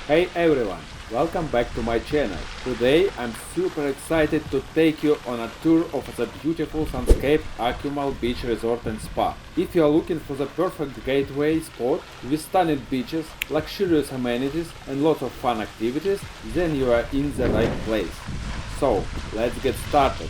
Hey everyone, welcome back to my channel. Today I'm super excited to take you on a tour of the beautiful SUNSCAPE AKUMAL Beach Resort and Spa. If you are looking for the perfect gateway spot with stunning beaches, luxurious amenities and lots of fun activities, then you are in the right place. So, let's get started.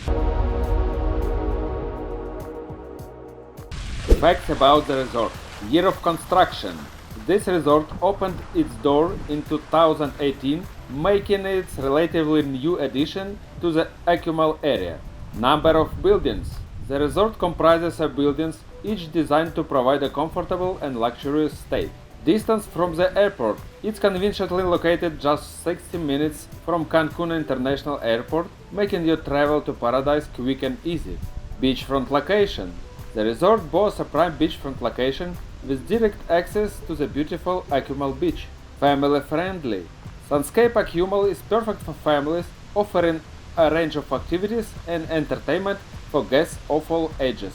Facts about the resort. Year of construction. This resort opened its door in 2018, making it a relatively new addition to the Akumal area. Number of buildings. The resort comprises of buildings, each designed to provide a comfortable and luxurious stay. Distance from the airport. It's conveniently located just 60 minutes from Cancun International Airport, making your travel to paradise quick and easy. Beachfront location. The resort boasts a prime beachfront location with direct access to the beautiful Akumal beach. Family friendly. SUNSCAPE Akumal is perfect for families, offering a range of activities and entertainment for guests of all ages.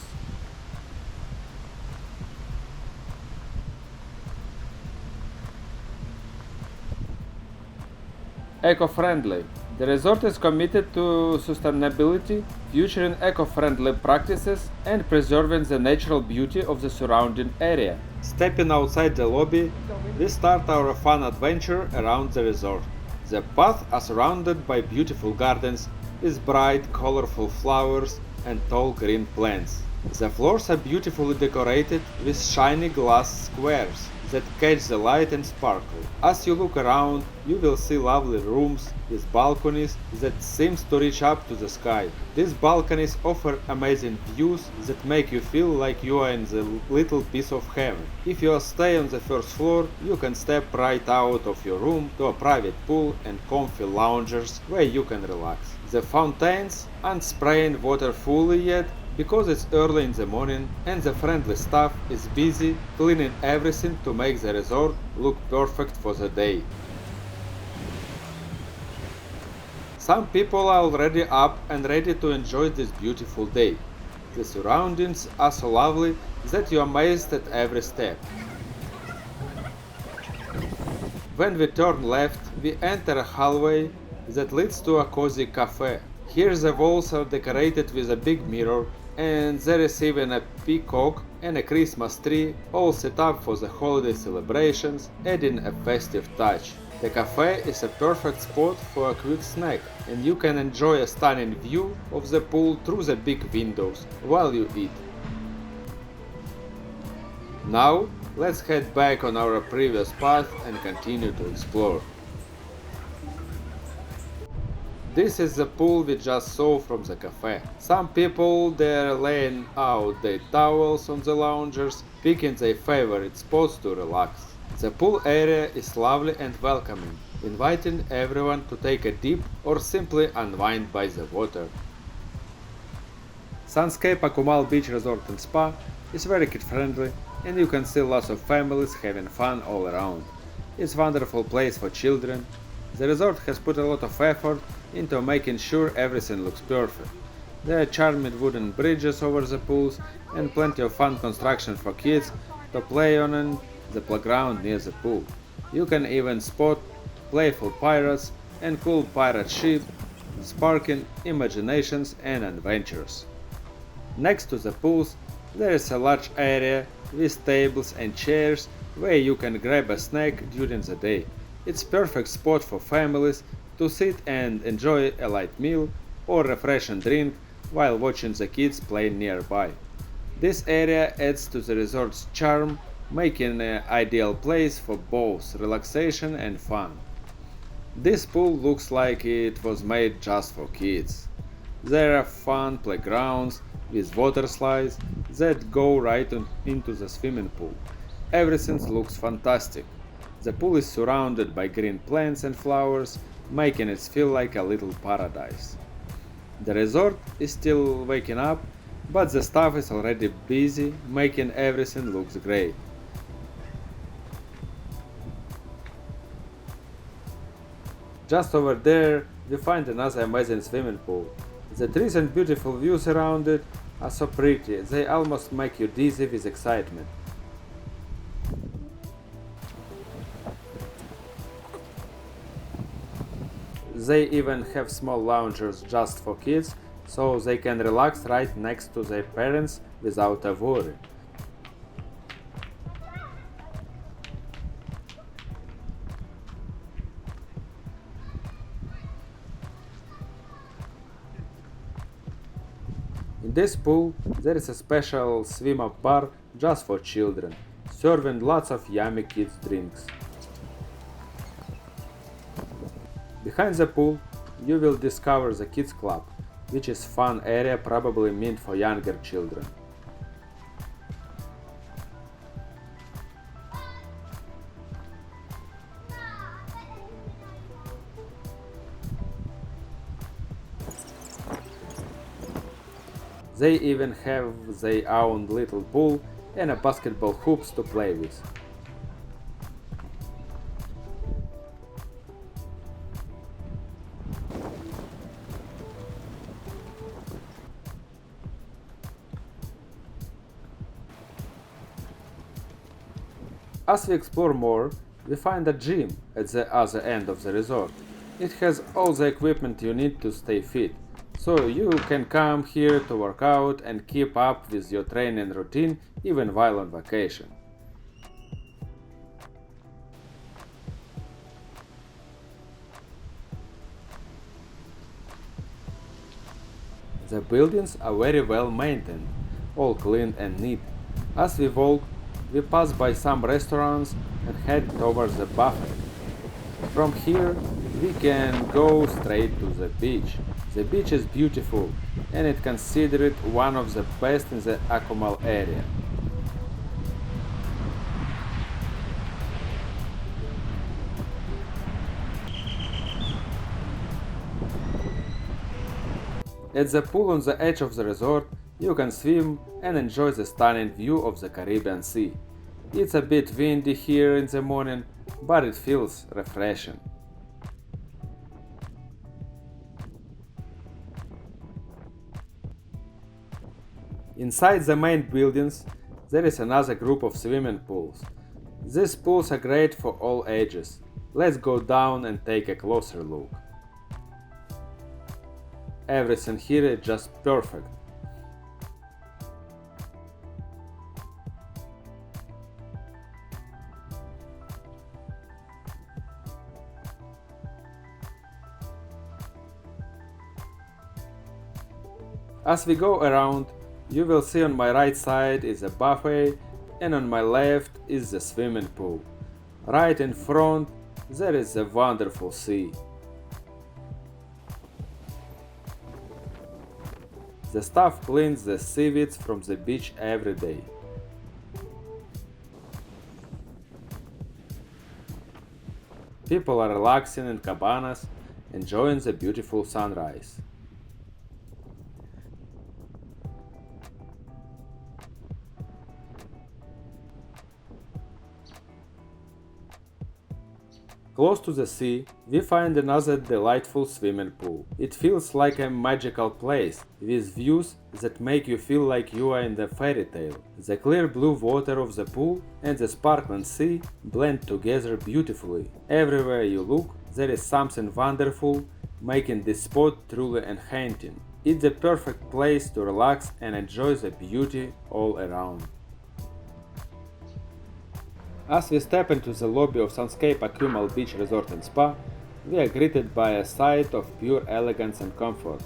Eco-friendly. The resort is committed to sustainability, featuring eco-friendly practices and preserving the natural beauty of the surrounding area. Stepping outside the lobby, we start our fun adventure around the resort. The paths are surrounded by beautiful gardens with bright, colorful flowers and tall green plants. The floors are beautifully decorated with shiny glass squares that catch the light and sparkle. As you look around, you will see lovely rooms with balconies that seems to reach up to the sky. These balconies offer amazing views that make you feel like you are in the little piece of heaven. If you stay on the first floor, you can step right out of your room to a private pool and comfy loungers where you can relax. The fountains aren't spraying water fully yet, because it's early in the morning and the friendly staff is busy cleaning everything to make the resort look perfect for the day. Some people are already up and ready to enjoy this beautiful day. The surroundings are so lovely that you're amazed at every step. When we turn left, we enter a hallway that leads to a cozy cafe. Here the walls are decorated with a big mirror, and there is even a peacock and a Christmas tree, all set up for the holiday celebrations, adding a festive touch. The cafe is a perfect spot for a quick snack, and you can enjoy a stunning view of the pool through the big windows while you eat. Now, let's head back on our previous path and continue to explore. This is the pool we just saw from the cafe. Some people there laying out their towels on the loungers, picking their favorite spots to relax. The pool area is lovely and welcoming, inviting everyone to take a dip or simply unwind by the water. SUNSCAPE Akumal Beach Resort and Spa is very kid-friendly, and you can see lots of families having fun all around. It's a wonderful place for children. The resort has put a lot of effort into making sure everything looks perfect. There are charming wooden bridges over the pools and plenty of fun construction for kids to play on in the playground near the pool. You can even spot playful pirates and cool pirate ship, sparking imaginations and adventures. Next to the pools, there is a large area with tables and chairs where you can grab a snack during the day. It's a perfect spot for families to sit and enjoy a light meal or refreshing drink while watching the kids play nearby. This area adds to the resort's charm, making an ideal place for both relaxation and fun. This pool looks like it was made just for kids. There are fun playgrounds with water slides that go right into the swimming pool. Everything looks fantastic. The pool is surrounded by green plants and flowers, making it feel like a little paradise. The resort is still waking up, but the staff is already busy, making everything look great. Just over there, we find another amazing swimming pool. The trees and beautiful views around it are so pretty, they almost make you dizzy with excitement. They even have small loungers just for kids, so they can relax right next to their parents without a worry. In this pool, there is a special swim-up bar just for children, serving lots of yummy kids drinks. Behind the pool, you will discover the kids club, which is fun area probably meant for younger children. They even have their own little pool and a basketball hoops to play with. As we explore more, we find a gym at the other end of the resort. It has all the equipment you need to stay fit, so you can come here to work out and keep up with your training routine even while on vacation. The buildings are very well maintained, all clean and neat. As we walk, we pass by some restaurants and head towards the buffet. From here, we can go straight to the beach. The beach is beautiful and it's considered one of the best in the Akumal area. At the pool on the edge of the resort, you can swim and enjoy the stunning view of the Caribbean Sea. It's a bit windy here in the morning, but it feels refreshing. Inside the main buildings, there is another group of swimming pools. These pools are great for all ages. Let's go down and take a closer look. Everything here is just perfect. As we go around, you will see on my right side is a buffet and on my left is the swimming pool. Right in front there is a wonderful sea. The staff cleans the seaweeds from the beach every day. People are relaxing in cabanas, enjoying the beautiful sunrise. Close to the sea, we find another delightful swimming pool. It feels like a magical place, with views that make you feel like you are in the fairy tale. The clear blue water of the pool and the sparkling sea blend together beautifully. Everywhere you look, there is something wonderful, making this spot truly enchanting. It's the perfect place to relax and enjoy the beauty all around. As we step into the lobby of SUNSCAPE AKUMAL Beach Resort and Spa, we are greeted by a sight of pure elegance and comfort.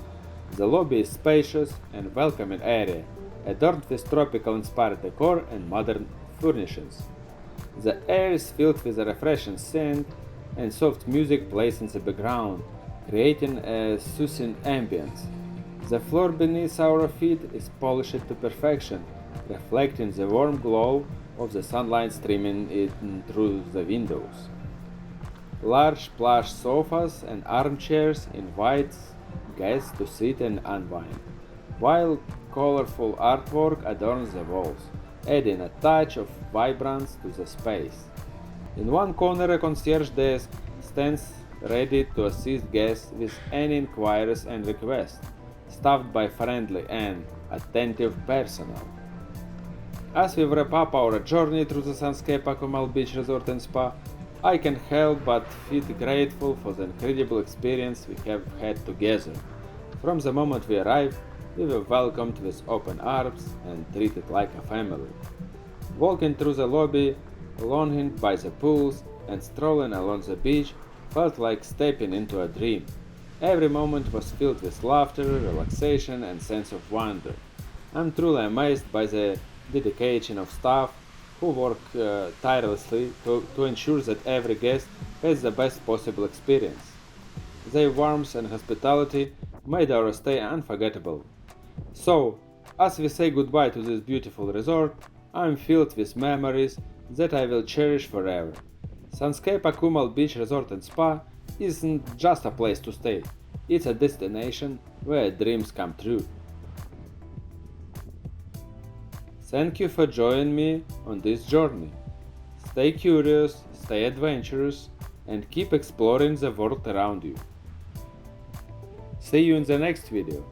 The lobby is spacious and welcoming area, adorned with tropical-inspired decor and modern furnishings. The air is filled with a refreshing scent, and soft music plays in the background, creating a soothing ambience. The floor beneath our feet is polished to perfection, reflecting the warm glow of the sunlight streaming in through the windows. Large plush sofas and armchairs invite guests to sit and unwind, while colorful artwork adorns the walls, adding a touch of vibrance to the space. In one corner, a concierge desk stands ready to assist guests with any inquiries and requests, staffed by friendly and attentive personnel. As we wrap up our journey through the SUNSCAPE AKUMAL Beach Resort and Spa, I can't help but feel grateful for the incredible experience we have had together. From the moment we arrived, we were welcomed with open arms and treated like a family. Walking through the lobby, longing by the pools, and strolling along the beach felt like stepping into a dream. Every moment was filled with laughter, relaxation, and sense of wonder. I'm truly amazed by the dedication of staff who work tirelessly to ensure that every guest has the best possible experience. Their warmth and hospitality made our stay unforgettable. So, as we say goodbye to this beautiful resort, I'm filled with memories that I will cherish forever. SUNSCAPE Akumal Beach Resort and Spa isn't just a place to stay, it's a destination where dreams come true. Thank you for joining me on this journey. Stay curious, stay adventurous, and keep exploring the world around you. See you in the next video.